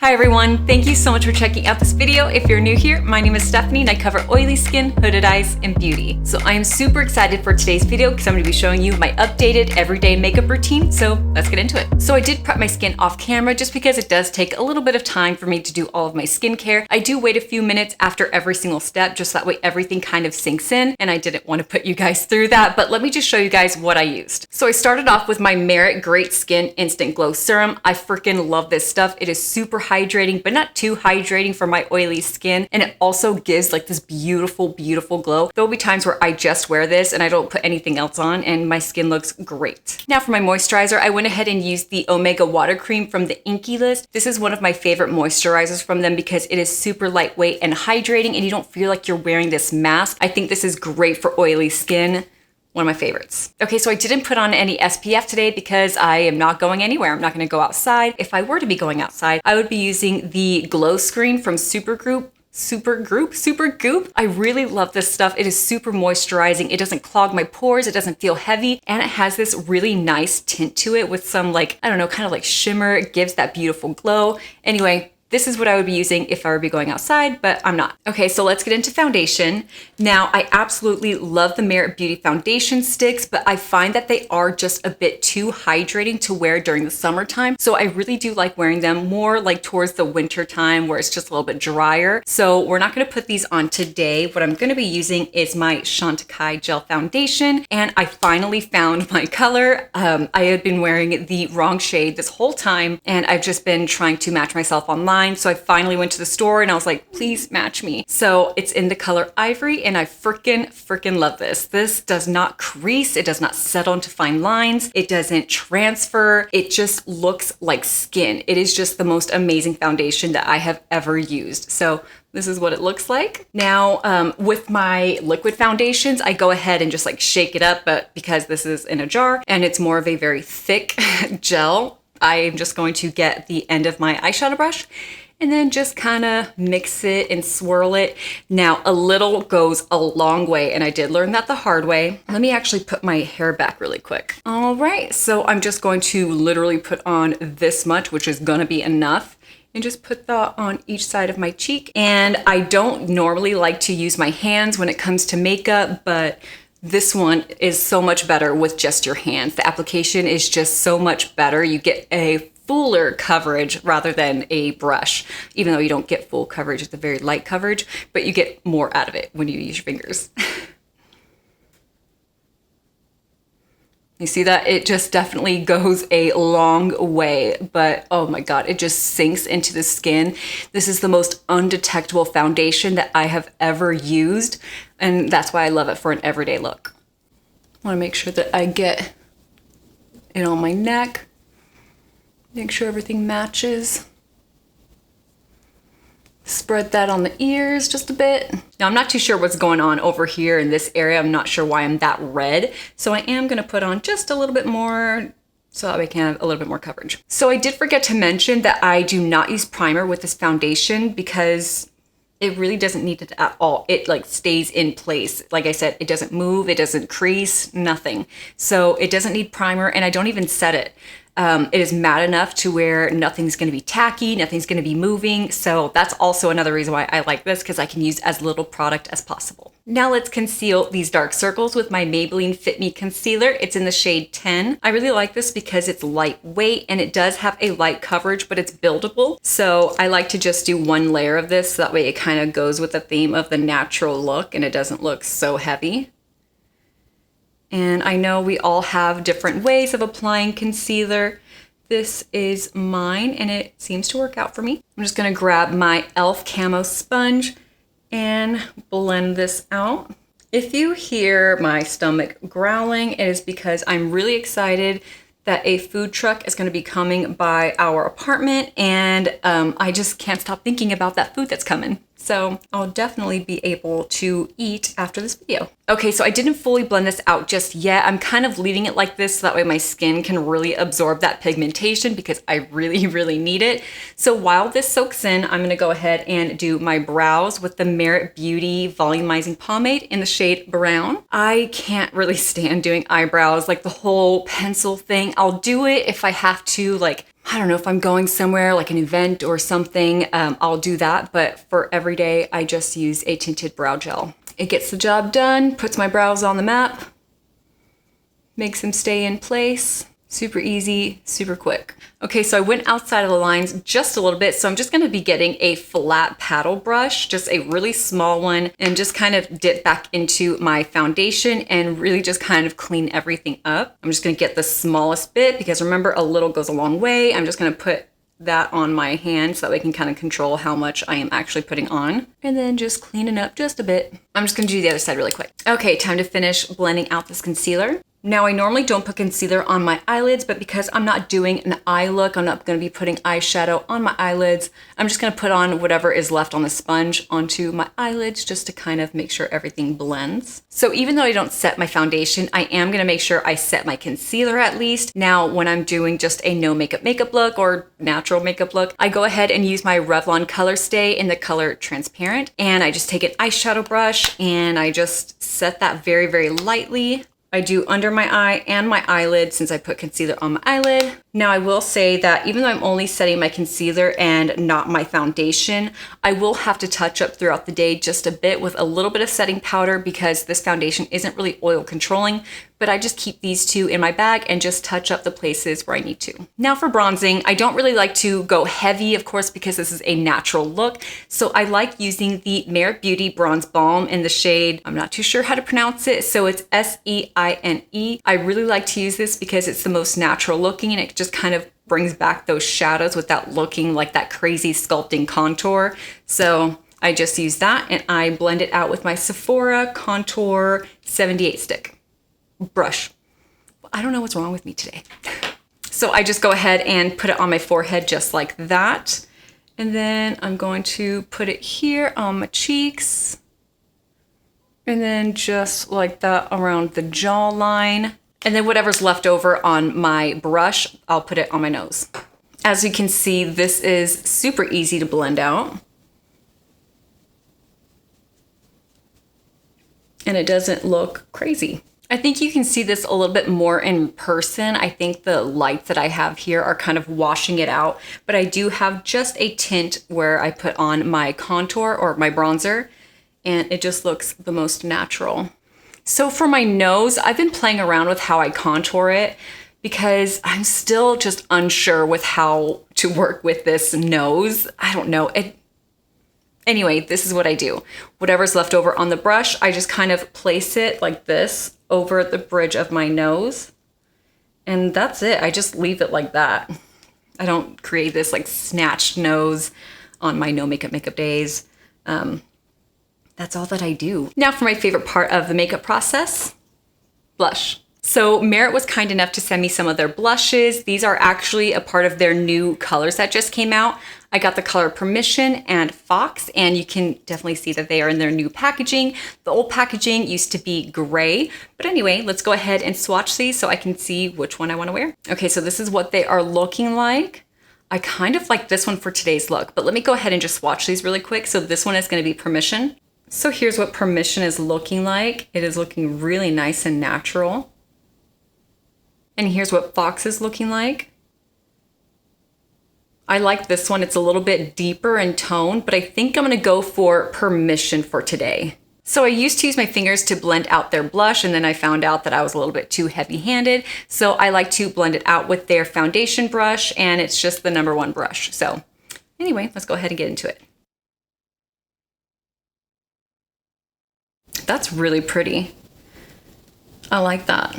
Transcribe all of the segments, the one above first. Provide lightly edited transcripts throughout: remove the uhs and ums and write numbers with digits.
Hi everyone, thank you so much for checking out this video. If you're new here, my name is Stephanie and I cover oily skin, hooded eyes, and beauty. So I am super excited for today's video because I'm going to be showing you my updated everyday makeup routine. So let's get into it. So I did prep my skin off camera just because it does take a little bit of time for me to do all of my skincare. I do wait a few minutes after every single step, just that way everything kind of sinks in, and I didn't want to put you guys through that, but let me just show you guys what I used. So I started off with my Merit Great Skin Instant Glow Serum. I freaking love this stuff. It is super hydrating, but not too hydrating for my oily skin. And it also gives like this beautiful, beautiful glow. There'll be times where I just wear this and I don't put anything else on and my skin looks great. Now for my moisturizer, I went ahead and used the Omega Water Cream from the Inky List. This is one of my favorite moisturizers from them because it is super lightweight and hydrating and you don't feel like you're wearing this mask. I think this is great for oily skin. One of my favorites. Okay, so I didn't put on any SPF today because I am not going anywhere. I'm not gonna go outside. If I were to be going outside, I would be using the Glow Screen from Supergoop. I really love this stuff. It is super moisturizing. It doesn't clog my pores. It doesn't feel heavy. And it has this really nice tint to it with some like, I don't know, kind of like shimmer. It gives that beautiful glow. Anyway, this is what I would be using if I were to be going outside, but I'm not. Okay, so let's get into foundation. Now, I absolutely love the Merit Beauty foundation sticks, but I find that they are just a bit too hydrating to wear during the summertime. So I really do like wearing them more like towards the winter time where it's just a little bit drier. So we're not gonna put these on today. What I'm gonna be using is my Chantecaille Gel Foundation, and I finally found my color. I had been wearing the wrong shade this whole time, and I've just been trying to match myself online. So I finally went to the store and I was like, please match me. So it's in the color Ivory and I freaking love this. This does not crease. It does not settle into fine lines. It doesn't transfer. It just looks like skin. It is just the most amazing foundation that I have ever used. So this is what it looks like. Now, with my liquid foundations, I go ahead and just like shake it up, but because this is in a jar and it's more of a very thick gel, I'm just going to get the end of my eyeshadow brush and then just kind of mix it and swirl it. Now, a little goes a long way, and I did learn that the hard way. Let me actually put my hair back really quick. All right, so I'm just going to literally put on this much, which is gonna be enough, and just put that on each side of my cheek. And I don't normally like to use my hands when it comes to makeup, but this one is so much better with just your hands. The application is just so much better. You get a fuller coverage rather than a brush, even though you don't get full coverage. It's a very light coverage, but you get more out of it when you use your fingers. You see that? It just definitely goes a long way, but oh my God, it just sinks into the skin. This is the most undetectable foundation that I have ever used, and that's why I love it for an everyday look. I want to make sure that I get it on my neck, make sure everything matches. Spread that on the ears just a bit. Now I'm not too sure what's going on over here in this area. I'm not sure why I'm that red. So I am gonna put on just a little bit more so that we can have a little bit more coverage. So I did forget to mention that I do not use primer with this foundation because it really doesn't need it at all. It like stays in place. Like I said, it doesn't move, it doesn't crease, nothing. So it doesn't need primer, and I don't even set it. It is matte enough to where nothing's gonna be tacky, nothing's gonna be moving. So that's also another reason why I like this, because I can use as little product as possible. Now let's conceal these dark circles with my Maybelline Fit Me Concealer. It's in the shade 10. I really like this because it's lightweight and it does have a light coverage, but it's buildable. So I like to just do one layer of this, so that way it kind of goes with the theme of the natural look and it doesn't look so heavy. And I know we all have different ways of applying concealer. This is mine and it seems to work out for me. I'm just gonna grab my e.l.f. Camo sponge and blend this out. If you hear my stomach growling, it is because I'm really excited that a food truck is gonna be coming by our apartment, and I just can't stop thinking about that food that's coming. So I'll definitely be able to eat after this video. Okay, so I didn't fully blend this out just yet. I'm kind of leaving it like this so that way my skin can really absorb that pigmentation because I really need it. So while this soaks in, I'm gonna go ahead and do my brows with the Merit Beauty Volumizing Pomade in the shade Brown. I can't really stand doing eyebrows, like the whole pencil thing. I'll do it if I have to like I don't know, if I'm going somewhere like an event or something, I'll do that. But for every day, I just use a tinted brow gel. It gets the job done, puts my brows on the map, makes them stay in place. Super easy, super quick. Okay, so I went outside of the lines just a little bit. So I'm just gonna be getting a flat paddle brush, just a really small one, and just kind of dip back into my foundation and really just kind of clean everything up. I'm just gonna get the smallest bit because remember, a little goes a long way. I'm just gonna put that on my hand so that I can kind of control how much I am actually putting on. And then just clean it up just a bit. I'm just gonna do the other side really quick. Okay, time to finish blending out this concealer. Now, I normally don't put concealer on my eyelids, but because I'm not doing an eye look, I'm not gonna be putting eyeshadow on my eyelids. I'm just gonna put on whatever is left on the sponge onto my eyelids just to kind of make sure everything blends. So even though I don't set my foundation, I am gonna make sure I set my concealer at least. Now, when I'm doing just a no makeup look or natural makeup look, I go ahead and use my Revlon Color Stay in the color Transparent. And I just take an eyeshadow brush and I just set that very, very lightly. I do under my eye and my eyelid since I put concealer on my eyelid. Now I will say that even though I'm only setting my concealer and not my foundation, I will have to touch up throughout the day just a bit with a little bit of setting powder because this foundation isn't really oil controlling, but I just keep these two in my bag and just touch up the places where I need to. Now for bronzing, I don't really like to go heavy, of course, because this is a natural look. So I like using the Merit Beauty Bronze Balm in the shade, I'm not too sure how to pronounce it, so it's S-E-I-N-E. I really like to use this because it's the most natural looking and it just kind of brings back those shadows without looking like that crazy sculpting contour. So I just use that and I blend it out with my Sephora Contour 78 stick brush. I don't know what's wrong with me today. So I just go ahead and put it on my forehead just like that. And then I'm going to put it here on my cheeks. And then just like that around the jawline. And then whatever's left over on my brush, I'll put it on my nose. As you can see, this is super easy to blend out. And it doesn't look crazy. I think you can see this a little bit more in person. I think the lights that I have here are kind of washing it out, but I do have just a tint where I put on my contour or my bronzer, and it just looks the most natural. So for my nose, I've been playing around with how I contour it because I'm still just unsure with how to work with this nose. I don't know. Anyway, this is what I do. Whatever's left over on the brush, I just kind of place it like this over the bridge of my nose. And that's it. I just leave it like that. I don't create this like snatched nose on my no makeup days. That's all that I do. Now for my favorite part of the makeup process, blush. So Merit was kind enough to send me some of their blushes. These are actually a part of their new colors that just came out. I got the color Permission and Fox, and you can definitely see that they are in their new packaging. The old packaging used to be gray, but anyway, let's go ahead and swatch these so I can see which one I want to wear. Okay, so this is what they are looking like. I kind of like this one for today's look, but let me go ahead and just swatch these really quick. So this one is going to be Permission. So here's what Permission is looking like. It is looking really nice and natural. And here's what Fox is looking like. I like this one. It's a little bit deeper in tone, but I think I'm gonna go for Permission for today. So I used to use my fingers to blend out their blush, and then I found out that I was a little bit too heavy-handed. So I like to blend it out with their foundation brush, and it's just the #1 brush. So anyway, let's go ahead and get into it. That's really pretty. I like that.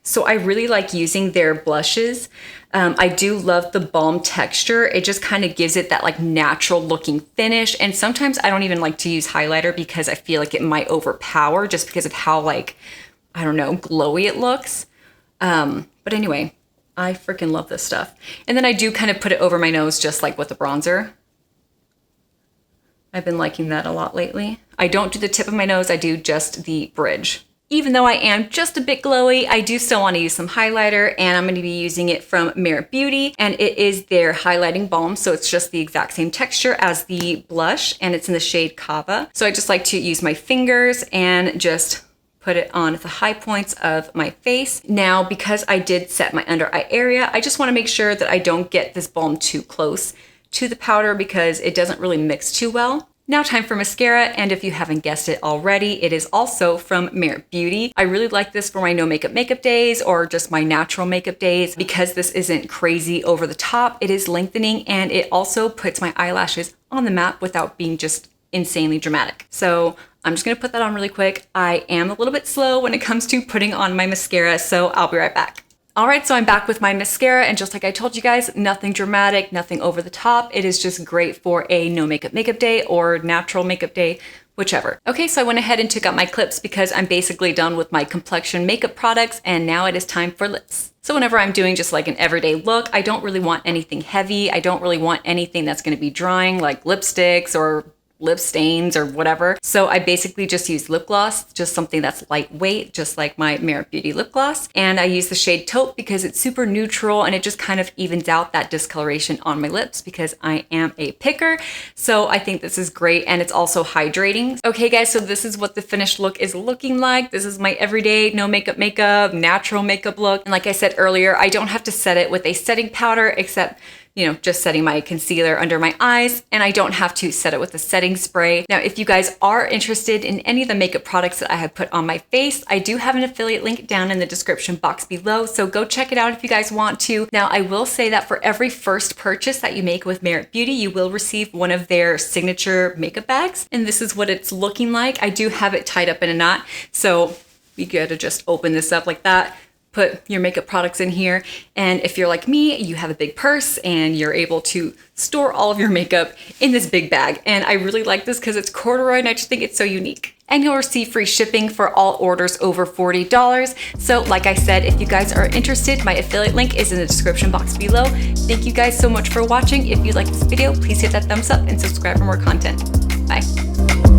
So I really like using their blushes. I do love the balm texture. It just kind of gives it that like natural looking finish. And sometimes I don't even like to use highlighter because I feel like it might overpower just because of how like, I don't know, glowy it looks. But anyway, I freaking love this stuff. And then I do kind of put it over my nose just like with the bronzer. I've been liking that a lot lately. I don't do the tip of my nose, I do just the bridge. Even though I am just a bit glowy, I do still want to use some highlighter, and I'm going to be using it from Merit Beauty, and it is their highlighting balm, so it's just the exact same texture as the blush, and it's in the shade Cava. So I just like to use my fingers and just put it on the high points of my face. Now, because I did set my under eye area, I just want to make sure that I don't get this balm too close to the powder because it doesn't really mix too well. Now time for mascara, and if you haven't guessed it already, it is also from Merit Beauty. I really like this for my no makeup days or just my natural makeup days because this isn't crazy over the top. It is lengthening and it also puts my eyelashes on the map without being just insanely dramatic. So I'm just gonna put that on really quick. I am a little bit slow when it comes to putting on my mascara, so I'll be right back. All right, so I'm back with my mascara, and just like I told you guys, nothing dramatic, nothing over the top. It is just great for a no makeup day or natural makeup day, whichever. Okay, so I went ahead and took out my clips because I'm basically done with my complexion makeup products, and now it is time for lips. So whenever I'm doing just like an everyday look, I don't really want anything heavy. I don't really want anything that's gonna be drying like lipsticks or lip stains or whatever. So I basically just use lip gloss, just something that's lightweight, just like my Merit Beauty lip gloss. And I use the shade Taupe because it's super neutral and it just kind of evens out that discoloration on my lips because I am a picker. So I think this is great, and it's also hydrating. Okay guys, so this is what the finished look is looking like. This is my everyday no makeup, natural makeup look. And like I said earlier, I don't have to set it with a setting powder except just setting my concealer under my eyes, and I don't have to set it with a setting spray. Now, if you guys are interested in any of the makeup products that I have put on my face, I do have an affiliate link down in the description box below, so go check it out if you guys want to. Now, I will say that for every first purchase that you make with Merit Beauty, you will receive one of their signature makeup bags, and this is what it's looking like. I do have it tied up in a knot, so you gotta just open this up like that, put your makeup products in here. And if you're like me, you have a big purse and you're able to store all of your makeup in this big bag. And I really like this because it's corduroy and I just think it's so unique. And you'll receive free shipping for all orders over $40. So like I said, if you guys are interested, my affiliate link is in the description box below. Thank you guys so much for watching. If you like this video, please hit that thumbs up and subscribe for more content. Bye.